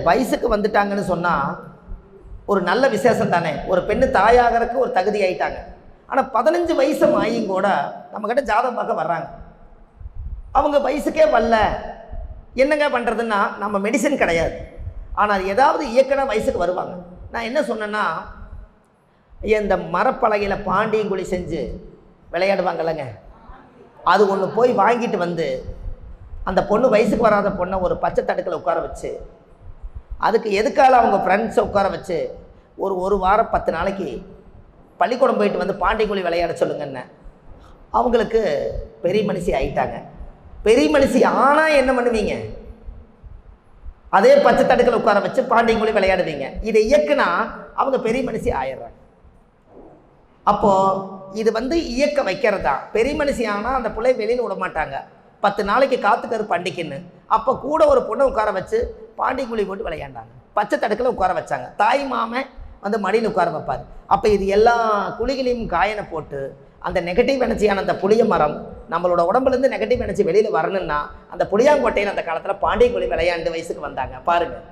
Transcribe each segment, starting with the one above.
வயசுக்கு வந்துட்டாங்கன்னு சொன்னால் ஒரு நல்ல விசேஷம் தானே. ஒரு பெண்ணு தாயாகிறதுக்கு ஒரு தகுதி ஆகிட்டாங்க. ஆனால் 15 வயசு ஆகியும் கூட நம்மக்கிட்ட ஜாதகம் பார்க்க வர்றாங்க. அவங்க வயசுக்கே வரல, என்னங்க பண்ணுறதுன்னா நம்ம மெடிசன் கிடையாது. ஆனால் ஏதாவது இயக்கன வயசுக்கு வருவாங்க. நான் என்ன சொன்னேன்னா, இந்த மரப்பலகையில் பாண்டியங்குழி செஞ்சு விளையாடுவாங்கல்லங்க, அது ஒன்று போய் வாங்கிட்டு வந்து அந்த பொண்ணு வயசுக்கு வராத பொண்ணை ஒரு பச்சை தடுக்கில் உட்கார வச்சு, அதுக்கு எதுக்கால அவங்க ஃப்ரெண்ட்ஸை உட்கார வச்சு ஒரு வாரம் 10 நாளைக்கு பள்ளிக்கூடம் போயிட்டு வந்து பாண்டியங்குழி விளையாட சொல்லுங்கன்னு. அவங்களுக்கு பெரிய மனுஷி ஆகிட்டாங்க. பெரிய மனுஷி ஆனால் என்ன பண்ணுவீங்க? அதே பச்சை தடுக்கில் உட்கார வச்சு பாண்டியங்குழி விளையாடுவீங்க. இதை இயக்குனா அவங்க பெரிய மனுஷி ஆயிடுறாங்க. அப்போது இது இயக்க வைக்கிறது தான். பெரிய மனுஷி ஆனால் அந்த பிள்ளை வெளியில் விட மாட்டாங்க. 10 நாளைக்கு காத்துக்கரு பண்டிகைன்னு. அப்போ கூட ஒரு பொண்ணை உட்கார வச்சு பாண்டியங்குழி போட்டு விளையாண்டாங்க. பச்சை தடுக்கில் உட்கார வச்சாங்க. தாய் மாமன் மடியில் உட்கார வைப்பார். அப்போ இது எல்லா குழிகளையும் காயனை போட்டு அந்த நெகட்டிவ் எனர்ஜியான அந்த புளிய மரம் நம்மளோட உடம்புலேருந்து நெகட்டிவ் எனர்ஜி வெளியில் வரணும்னா அந்த புளியாங்கோட்டையில் அந்த காலத்தில் பாண்டியங்குழி விளையாண்டு வயசுக்கு வந்தாங்க பாருங்கள்.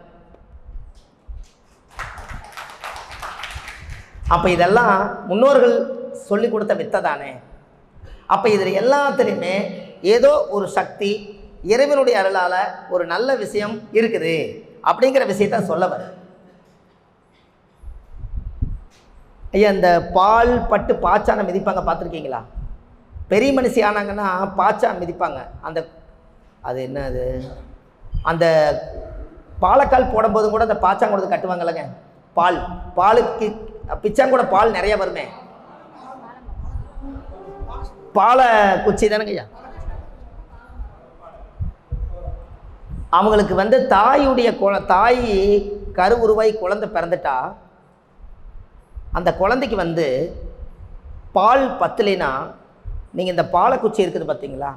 அப்போ இதெல்லாம் முன்னோர்கள் சொல்லி கொடுத்த வித்தை தானே. அப்போ இதில் எல்லாத்துலேயுமே ஏதோ ஒரு சக்தி, இறைவனுடைய அருளால் ஒரு நல்ல விஷயம் இருக்குது அப்படிங்கிற விஷயத்த சொல்ல வர. ஐயா, இந்த பால் பட்டு பாச்சானை மிதிப்பாங்க, பார்த்துருக்கீங்களா? பெரிய மனுஷி ஆனாங்கன்னா பாச்சான் மிதிப்பாங்க. அது என்ன, அது அந்த பாலக்கால் போடும்போதும் கூட அந்த பாச்சாங்கூட கட்டுவாங்கல்லங்க. பாலுக்கு பிச்சாங்கூட பால் நிறைய வருமே. பாலை குச்சி தானங்க ஐயா. அவங்களுக்கு தாயுடைய தாய் கரு உருவாய் குழந்தை பிறந்துட்டா அந்த குழந்தைக்கு பால் பத்தலைன்னா நீங்கள் இந்த பாலை குச்சி இருக்குது பார்த்தீங்களா,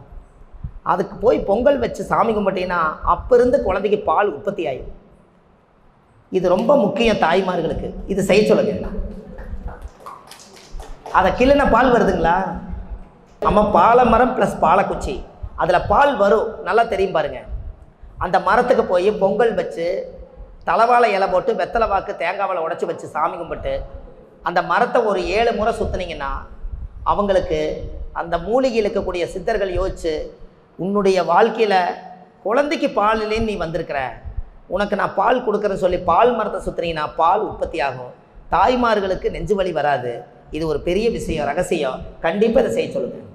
அதுக்கு போய் பொங்கல் வச்சு சாமி கும்பிட்டீங்கன்னா அப்போ இருந்து குழந்தைக்கு பால் உற்பத்தி ஆகும். இது ரொம்ப முக்கியம் தாய்மார்களுக்கு. இது செய்ய சொல்லுங்க. அதை கிள்ளின பால் வருதுங்களா? நம்ம பாலை மரம் ப்ளஸ் பாலைக்குச்சி, அதில் பால் வரும், நல்லா தெரியும் பாருங்கள். அந்த மரத்துக்கு போய் பொங்கல் வச்சு தலவாழை இலை போட்டு வெத்தலை வாக்கு தேங்காவில் உடச்சி வச்சு சாமி கும்பிட்டு அந்த மரத்தை ஒரு 7 முறை சுற்றுனீங்கன்னா அவங்களுக்கு அந்த மூலிகையில் இருக்கக்கூடிய சித்தர்கள் யோசிச்சு, உன்னுடைய வாழ்க்கையில் குழந்தைக்கு பாலிலேன்னு நீ வந்திருக்கிற, உனக்கு நான் பால் கொடுக்குறேன்னு சொல்லி பால் மரத்தை சுற்றுனீங்கன்னா பால் உற்பத்தி ஆகும். தாய்மார்களுக்கு நெஞ்சு வலி வராது. இது ஒரு பெரிய விஷயம், ரகசியம். கண்டிப்பாக இதை செய்ய சொல்லுங்கள்.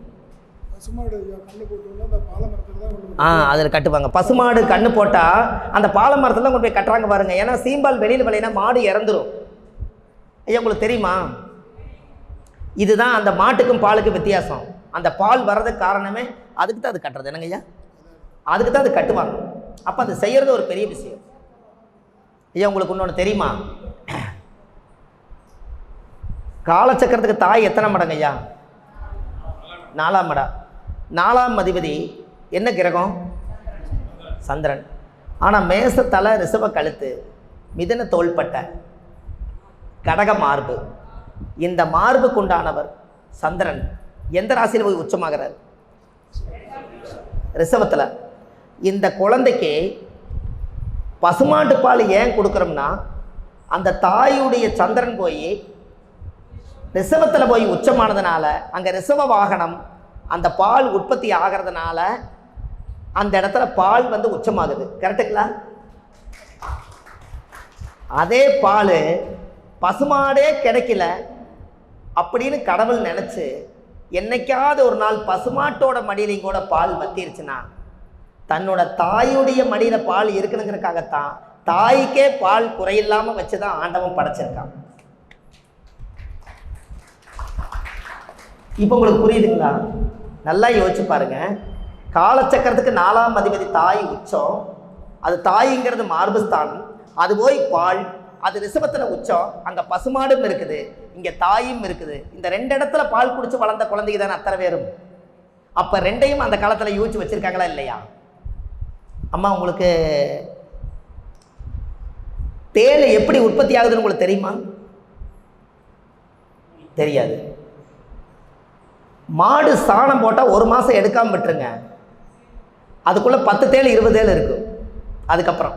அதில் கட்டுவாங்க. பசுமாடு கண்ணு போட்டால் அந்த பாலை மரத்தில் தான் கொண்டு போய் கட்டுறாங்க பாருங்கள். ஏன்னா சீம்பால் வெளியில் விளையினா மாடு இறந்துடும். ஐயா, உங்களுக்கு தெரியுமா? இதுதான் அந்த மாட்டுக்கும் பாலுக்கும் வித்தியாசம். அந்த பால் வர்றதுக்கு காரணமே அதுக்கு தான் அது கட்டுறது. என்னங்க ஐயா, அதுக்கு தான் அது கட்டுவாங்க. அப்போ அது செய்கிறது ஒரு பெரிய விஷயம். ஐயா, உங்களுக்கு இன்னொன்று தெரியுமா? காலச்சக்கரத்துக்கு தாய் எத்தனை மடங்கு ஐயா? 4ஆம் மடம். 4ஆம் அதிபதி என்ன கிரகம்? சந்திரன். ஆனால் மேசத்தலை, ரிஷப கழுத்து, மிதுன தோள்பட்டை, கடக மார்பு. இந்த மார்புக்கு உண்டானவர் சந்திரன் எந்த ராசியில் போய் உச்சமாகிறார்? ரிஷபத்தில். இந்த குழந்தைக்கு பசுமாட்டு பால் ஏன் கொடுக்குறோம்னா, அந்த தாயுடைய சந்திரன் போய் ரிஷபத்தில் போய் உச்சமானதுனால அங்கே ரிஷப வாகனம் அந்த பால் உற்பத்தி ஆகிறதுனால அந்த இடத்துல பால் உச்சமாகுது. கரெக்டுங்களா? அதே பால் பசுமாடே கிடைக்கல அப்படின்னு கடவுள் நினச்சி என்னைக்காவது ஒரு நாள் பசுமாட்டோட மடியிலையும் கூட பால் வத்திருச்சுன்னா தன்னோட தாயுடைய மடியில் பால் இருக்கணுங்கிறதுக்காகத்தான் தாய்க்கே பால் குறையில்லாமல் வச்சு தான் ஆண்டவன் படைச்சிருக்கான். இப்போ உங்களுக்கு புரியுதுங்களா? நல்லா யோசிச்சு பாருங்க. காலச்சக்கரத்துக்கு 4ஆம் அதிபதி தாய் உச்சம். அது தாய்ங்கிறது மார்புஸ்தானம். அது போய் பால், அது ரிஷபத்தில் உச்சம். அங்கே பசுமாடும் இருக்குது, இங்கே தாயும் இருக்குது. இந்த 2 இடத்துல பால் குடிச்சு வளர்ந்த குழந்தைக்கு தானே அத்தனை பேரும். அப்போ 2ஐயும் அந்த காலத்தில் யோசிச்சு வச்சுருக்காங்களா இல்லையா? அம்மா, உங்களுக்கு தேள் எப்படி உற்பத்தி ஆகுதுன்னு உங்களுக்கு தெரியுமா? தெரியாது. மாடு சாணம் போட்டால் 1 மாதம் எடுக்காமல் விட்டுருங்க, அதுக்குள்ளே 10 தேள் 20 தேள் இருக்கும். அதுக்கப்புறம்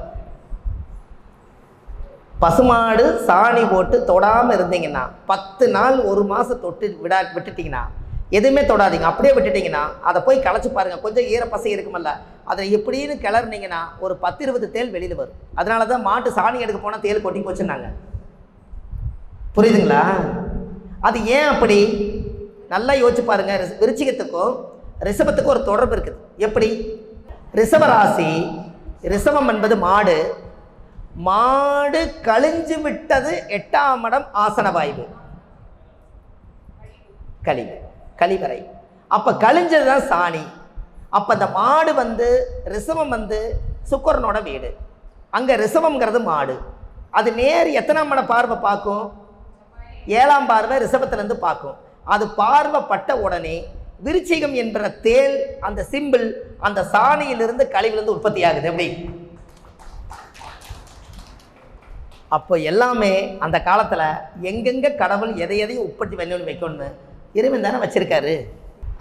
பசுமாடு சாணி போட்டு தொடாமல் இருந்தீங்கன்னா 10 நாள் 1 மாதம் தொட்டு விட்டுட்டிங்கன்னா எதுவுமே தொடாதீங்க. அப்படியே விட்டுட்டிங்கன்னா அதை போய் களைச்சி பாருங்கள். கொஞ்சம் ஈரப்பசை இருக்குமல்ல, அதை எப்படின்னு கிளறினீங்கன்னா ஒரு 10-20 தேள் வெளியில் வரும். அதனால தான் மாட்டு சாணி எடுக்க போனால் தேள் கொட்டி போச்சுன்னாங்க. புரியுதுங்களா? அது ஏன் அப்படி? நல்லா யோசிச்சு பாருங்க. விருச்சிகத்துக்கும் ரிஷபத்துக்கும் ஒரு தொடர்பு இருக்குது. எப்படி? ரிஷப ராசி, ரிஷபம் என்பது மாடு. மாடு கழிஞ்சு விட்டது 8ஆம் இடம் ஆசன வாய்வு, கழிவறை. அப்ப கழிஞ்சதுதான் சாணி. அப்ப இந்த மாடு ரிஷபம் சுக்கிரனோட வீடு. அங்க ரிஷபம்ங்கிறது மாடு. அது நேர் எத்தனாம் இடம் பார்வை பார்க்கும்? 7ஆம் பார்வை ரிஷபத்திலிருந்து பார்க்கும். அது பார்வைப்பட்ட உடனே விருச்சிகம் என்ற தேள், அந்த சிம்பிள் அந்த சாணியிலிருந்து கழிவிலிருந்து உற்பத்தி ஆகுது. எப்படி? அப்போ எல்லாமே அந்த காலத்துல எங்கெங்க கடவுள் எதையும் உற்பத்தி பண்ணி வைக்கணும்னு இறைவன் தானே வச்சிருக்காரு.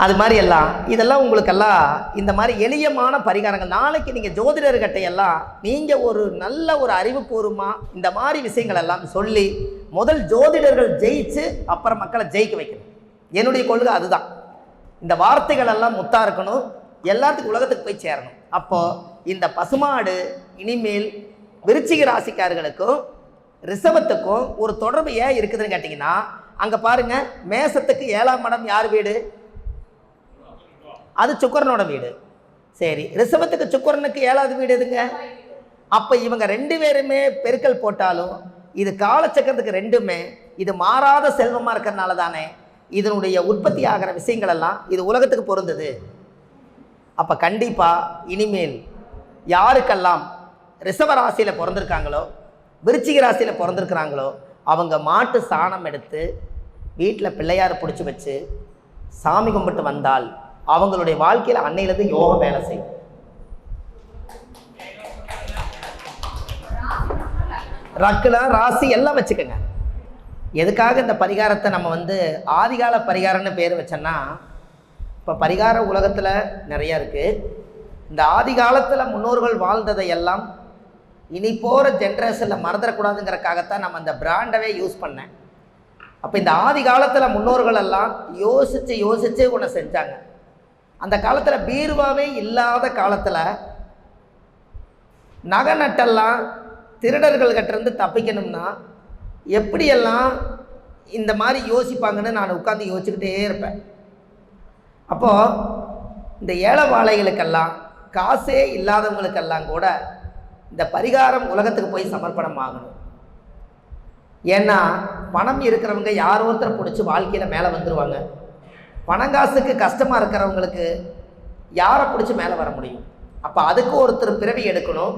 அது மாதிரி எல்லாம் இதெல்லாம் உங்களுக்கெல்லாம் இந்த மாதிரி எளியமான பரிகாரங்கள். நாளைக்கு நீங்க ஜோதிடர்கிட்ட எல்லாம் நீங்க ஒரு நல்ல ஒரு அறிவுபூர்வமா இந்த மாதிரி விஷயங்கள் எல்லாம் சொல்லி முதல் ஜோதிடர்கள் ஜெயிச்சு அப்புறம் மக்களை ஜெயிக்க வைக்கணும். என்னுடைய கொள்கை அதுதான். இந்த வார்த்தைகள் எல்லாம் முத்தா இருக்கணும், எல்லாத்துக்கும் உலகத்துக்கு போய் சேரணும். அப்போ இந்த பசுமாடு இனிமேல் விருச்சிக ராசிக்காரர்களுக்கும் ரிஷபத்துக்கும் ஒரு தொடர்பு ஏன் இருக்குதுன்னு கேட்டிங்கன்னா, அங்கே பாருங்க, மேசத்துக்கு 7ஆம் இடம் யார் வீடு? அது சுக்கிரனோட வீடு. சரி, ரிஷபத்துக்கு சுக்கிரனுக்கு 7வது வீடு எதுங்க? அப்போ இவங்க 2 பேருமே பெருக்கல் போட்டாலும் இது காலச்சக்கரத்துக்கு 2மே இது மாறாத செல்வமாக இருக்கிறதுனால தானே இதனுடைய உற்பத்தி ஆகிற விஷயங்கள் எல்லாம் இது உலகத்துக்கு பொருந்தது. அப்போ கண்டிப்பாக இனிமேல் யாருக்கெல்லாம் ரிஷப ராசியில் பிறந்திருக்காங்களோ விருச்சிக ராசியில் பிறந்திருக்கிறாங்களோ அவங்க மாட்டு சாணம் எடுத்து வீட்டில் பிள்ளையார் பிடிச்சி வச்சு சாமி கும்பிட்டு வந்தால் அவங்களுடைய வாழ்க்கையில் அன்னையிலேருந்து யோகம் வேலை செய்யும். ரக்குலாம் ராசி எல்லாம் வச்சுக்கோங்க. எதுக்காக இந்த பரிகாரத்தை நம்ம ஆதிகால பரிகாரம்னு பேர் வச்சோன்னா, இப்போ பரிகார உலகத்தில் நிறையா இருக்குது. இந்த ஆதி காலத்தில் முன்னோர்கள் வாழ்ந்ததை எல்லாம் இனி போகிற ஜென்ரேஷனில் மறந்துடக்கூடாதுங்கிறக்காகத்தான் நம்ம அந்த பிராண்டவே யூஸ் பண்ணேன். அப்போ இந்த ஆதி காலத்தில் முன்னோர்கள் எல்லாம் யோசித்து ஒன்று செஞ்சாங்க. அந்த காலத்தில் பீர்வாவே இல்லாத காலத்தில் நகை நட்டெல்லாம் திருடர்கள்கிட்டேருந்து தப்பிக்கணும்னா எப்படியெல்லாம் இந்த மாதிரி யோசிப்பாங்கன்னு நான் உட்காந்து யோசிச்சுக்கிட்டே இருப்பேன். அப்போது இந்த ஏழைவாழைகளுக்கெல்லாம் காசே இல்லாதவங்களுக்கெல்லாம் கூட இந்த பரிகாரம் உலகத்துக்கு போய் சமர்ப்பணம் ஆகணும். ஏன்னா பணம் இருக்கிறவங்க யாரோ ஒருத்தர் பிடிச்சி வாழ்க்கையில் மேலே வந்துடுவாங்க. பணங்காசுக்கு கஷ்டமாக இருக்கிறவங்களுக்கு யாரை பிடிச்சி மேலே வர முடியும்? அப்போ அதுக்கு ஒருத்தர் பிறவி எடுக்கணும்.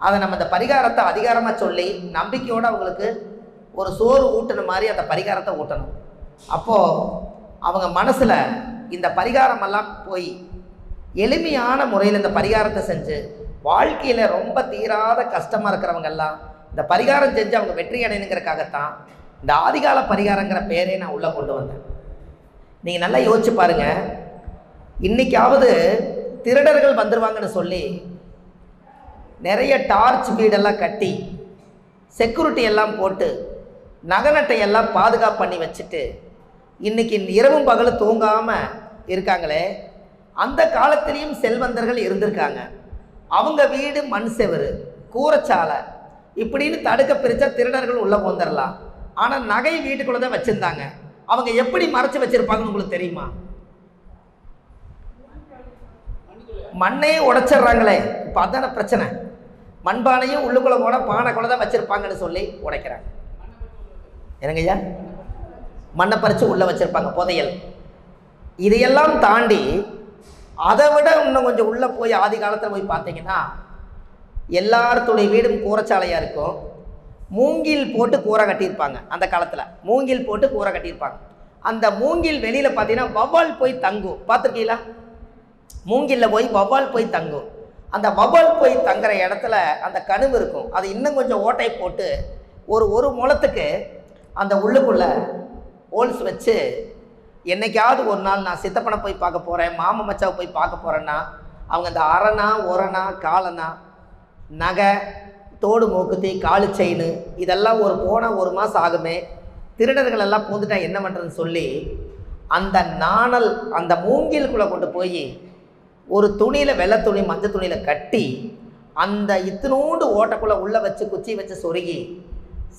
அதை நம்ம இந்த பரிகாரத்தை அதிகாரமாக சொல்லி நம்பிக்கையோடு அவங்களுக்கு ஒரு சோறு ஊட்டின மாதிரி அந்த பரிகாரத்தை ஊட்டணும். அப்போது அவங்க மனசில் இந்த பரிகாரமெல்லாம் போய் எளிமையான முறையில் இந்த பரிகாரத்தை செஞ்சு வாழ்க்கையில் ரொம்ப தீராத கஷ்டமாக இருக்கிறவங்கெல்லாம் இந்த பரிகாரம் செஞ்சு அவங்க வெற்றி அடையணுங்கிறக்காகத்தான் இந்த ஆதிகால பரிகாரங்கிற பேரே நான் உள்ளே கொண்டு வந்தேன். நீங்கள் நல்லா யோசிச்சு பாருங்கள். இன்றைக்காவது திருடர்கள் வந்துடுவாங்கன்னு சொல்லி நிறைய டார்ச் வீடெல்லாம் கட்டி செக்யூரிட்டி எல்லாம் போட்டு நகநட்டை எல்லாம் பாதுகாப்பு பண்ணி வச்சுட்டு இன்றைக்கி இரவும் பகலும் தூங்காமல் இருக்காங்களே, அந்த காலத்திலையும் செல்வந்தர்கள் இருந்திருக்காங்க. அவங்க வீடு மண் செவரு கூரைச்சாலை இப்படின்னு தடுக்க பிரித்தா திருடர்கள் உள்ளே வந்துடலாம். ஆனால் நகை வீட்டுக்குள்ளே தான் வச்சுருந்தாங்க. அவங்க எப்படி மறைச்சி வச்சுருப்பாங்கன்னு உங்களுக்கு தெரியுமா? மண்ணையே உடைச்சிட்றாங்களே. இப்போ அதான பிரச்சனை. மண்பானையும் உள்ளுக்குள்ளே போனால் பானைக்குள்ளே தான் வச்சுருப்பாங்கன்னு சொல்லி உடைக்கிறாங்க. என்னங்கய்யா? மண்ணை பறித்து உள்ளே வச்சுருப்பாங்க, புதையல். இதையெல்லாம் தாண்டி அதை விட இன்னும் கொஞ்சம் உள்ளே போய் ஆதி காலத்தில் போய் பார்த்தீங்கன்னா எல்லாத்துடைய வீடும் கூரைச்சாலையாக இருக்கும். மூங்கில் போட்டு கூரை கட்டியிருப்பாங்க. அந்த காலத்தில் மூங்கில் போட்டு கூரை கட்டியிருப்பாங்க. அந்த மூங்கில் வெளியில் பார்த்தீங்கன்னா வவ்வால் போய் தங்கும். பார்த்துருக்கீங்களா? மூங்கிலில் போய் வவ்வால் போய் தங்கும். அந்த வவ்வால் போய் தங்குற இடத்துல அந்த கணுவு இருக்கும். அது இன்னும் கொஞ்சம் ஓட்டை போட்டு ஒரு முழத்துக்கு அந்த உள்ளுக்குள்ளே ஹோல்ஸ் வச்சு என்னைக்காவது ஒரு நாள் நான் சித்தப்பனை போய் பார்க்க போகிறேன், மாமன் மச்சாவை போய் பார்க்க போகிறேன்னா அவங்க அந்த அரணா ஒரணா காலனா நகை தோடு மூக்குத்தி காலு செயின் இதெல்லாம் போனால் 1 மாதம் ஆகுமே, திருடர்கள் எல்லாம் பூந்துட்டா என்ன பண்ணுறதுன்னு சொல்லி அந்த நாணல் அந்த மூங்கிலுக்குள்ளே கொண்டு போய் ஒரு துணியில் வெள்ளை துணி மஞ்சள் துணியில் கட்டி அந்த இத்தினூண்டு ஓட்டக்குள்ளே உள்ளே வச்சு குச்சி வச்சு சொருகி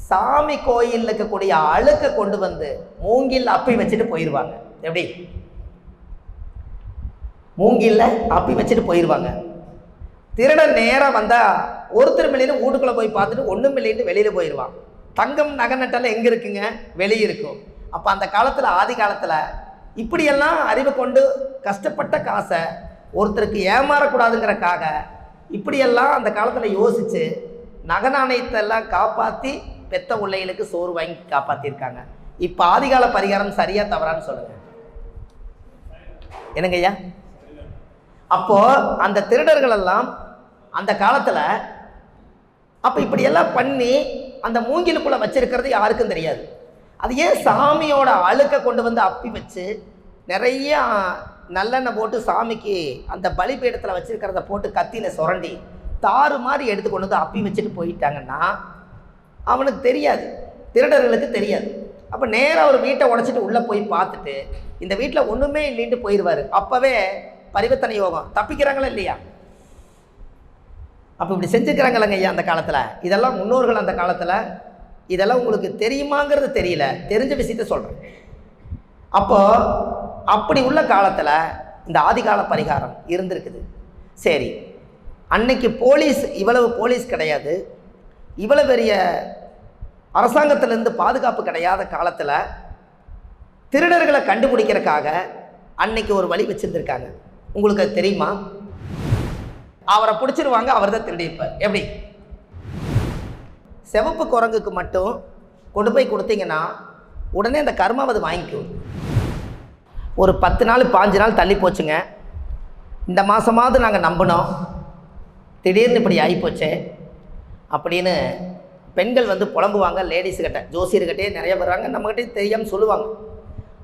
சாமி கோயிலில் இருக்கக்கூடிய அழுக்க கொண்டு வந்து மூங்கில் அப்பி வச்சுட்டு போயிடுவாங்க. எப்படி? மூங்கில்ல அப்பி வச்சுட்டு போயிடுவாங்க. திருடன் நேரம் வந்தால் ஒருத்தர் மில்லின்னு வீட்டுக்குள்ளே போய் பார்த்துட்டு ஒன்றும் மில்லின்னு வெளியில் போயிடுவான். தங்கம் நகை நட்டெல்லாம் எங்கே இருக்குங்க? வெளியே இருக்கும். அப்போ அந்த காலத்தில் ஆதி காலத்தில் இப்படியெல்லாம் அறிவு கொண்டு கஷ்டப்பட்ட காசை ஒருத்தருக்கு ஏமாறக்கூடாதுங்கிறக்காக இப்படியெல்லாம் அந்த காலத்தில் யோசித்து நகை நாணயத்தை எல்லாம் காப்பாற்றி பெத்த பிள்ளைகளுக்கு சோறு வாங்கி காப்பாற்றிருக்காங்க. இப்போ ஆதிகால பரிகாரம் சரியா தவறான்னு சொல்லுங்கள். என்னங்க ஐயா? அப்போது அந்த திருடர்கள் எல்லாம் அந்த காலத்தில் அப்போ இப்படியெல்லாம் பண்ணி அந்த மூங்கிலுக்குள்ளே வச்சிருக்கிறது யாருக்கும் தெரியாது. அது ஏன் சாமியோட அழுக்க கொண்டு வந்து அப்பி வச்சு நிறைய நல்லெண்ணெய் போட்டு சாமிக்கு அந்த பலிபீடத்தில் வச்சுருக்கிறத போட்டு கத்தியில் சுரண்டி தாறு மாதிரி எடுத்து கொண்டு வந்து அப்பி வச்சுட்டு போயிட்டாங்கன்னா அவனுக்கு தெரியாது, திருடர்களுக்கு தெரியாது. அப்போ நேராக ஒரு வீட்டை உடைச்சிட்டு உள்ளே போய் பார்த்துட்டு இந்த வீட்டில் ஒன்றுமே இல்லைன்ட்டு போயிடுவார். அப்போவே பரிவர்த்தனை யோகம் தப்பிக்கிறாங்களா இல்லையா? அப்போ இப்படி செஞ்சுக்கிறாங்களங்க ஐயா அந்த காலத்தில். இதெல்லாம் முன்னோர்கள் அந்த காலத்தில். இதெல்லாம் உங்களுக்கு தெரியுமாங்கிறது தெரியல, தெரிஞ்ச விஷயத்த சொல்கிறேன். அப்போது அப்படி உள்ள காலத்தில் இந்த ஆதிகால பரிகாரம் இருந்திருக்குது. சரி, அன்னைக்கு போலீஸ் இவ்வளவு போலீஸ் கிடையாது, இவ்வளவு பெரிய அரசாங்கத்திலேருந்து பாதுகாப்பு கிடையாத காலத்தில் திருடர்களை கண்டுபிடிக்கிறதுக்காக அன்னைக்கு ஒரு வழி வச்சுருந்துருக்காங்க. உங்களுக்கு அது தெரியுமா? அவரை பிடிச்சிருவாங்க, அவர் தான் திருடியிருப்பார். எப்படி? சிவப்பு குரங்குக்கு மட்டும் கொண்டு போய் கொடுத்தீங்கன்னா உடனே அந்த கர்மாவை அது வாங்கிக்கும். ஒரு 10 நாள் 5 நாள் தள்ளி போச்சுங்க. இந்த மாதமாவது நாங்கள் நம்பினோம், திடீர்னு இப்படி ஆகிப்போச்சே அப்படின்னு பெண்கள் வந்து புலம்புவாங்க. லேடிஸுக்கிட்ட ஜோசியர்கிட்டே நிறைய வர்றாங்க, நம்மகிட்டே தெரியாமல் சொல்லுவாங்க.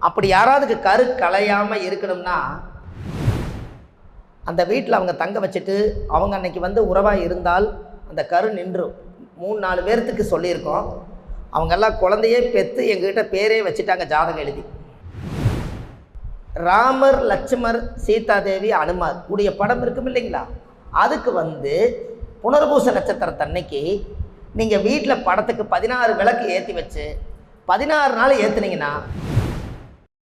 அப்படி யாராவதுக்கு கரு கலையாமல் இருக்கணும்னா அந்த வீட்டில் அவங்க தங்க வச்சுட்டு அவங்க அன்னைக்கு வந்து உறவாக இருந்தால் அந்த கரு நின்றும். 3-4 பேர்த்துக்கு சொல்லியிருக்கோம். அவங்கெல்லாம் குழந்தையே பெற்று எங்ககிட்ட பேரே வச்சுட்டாங்க ஜாதகம் எழுதி. ராமர், லட்சுமர், சீதாதேவி, அனுமார் உடைய படம் இருக்கும் இல்லைங்களா? அதுக்கு வந்து புனர்பூச நட்சத்திரத்தன்னைக்கு நீங்கள் வீட்டில் படத்துக்கு 16 விளக்கு ஏற்றி வச்சு 16 நாள் ஏற்றுனீங்கன்னா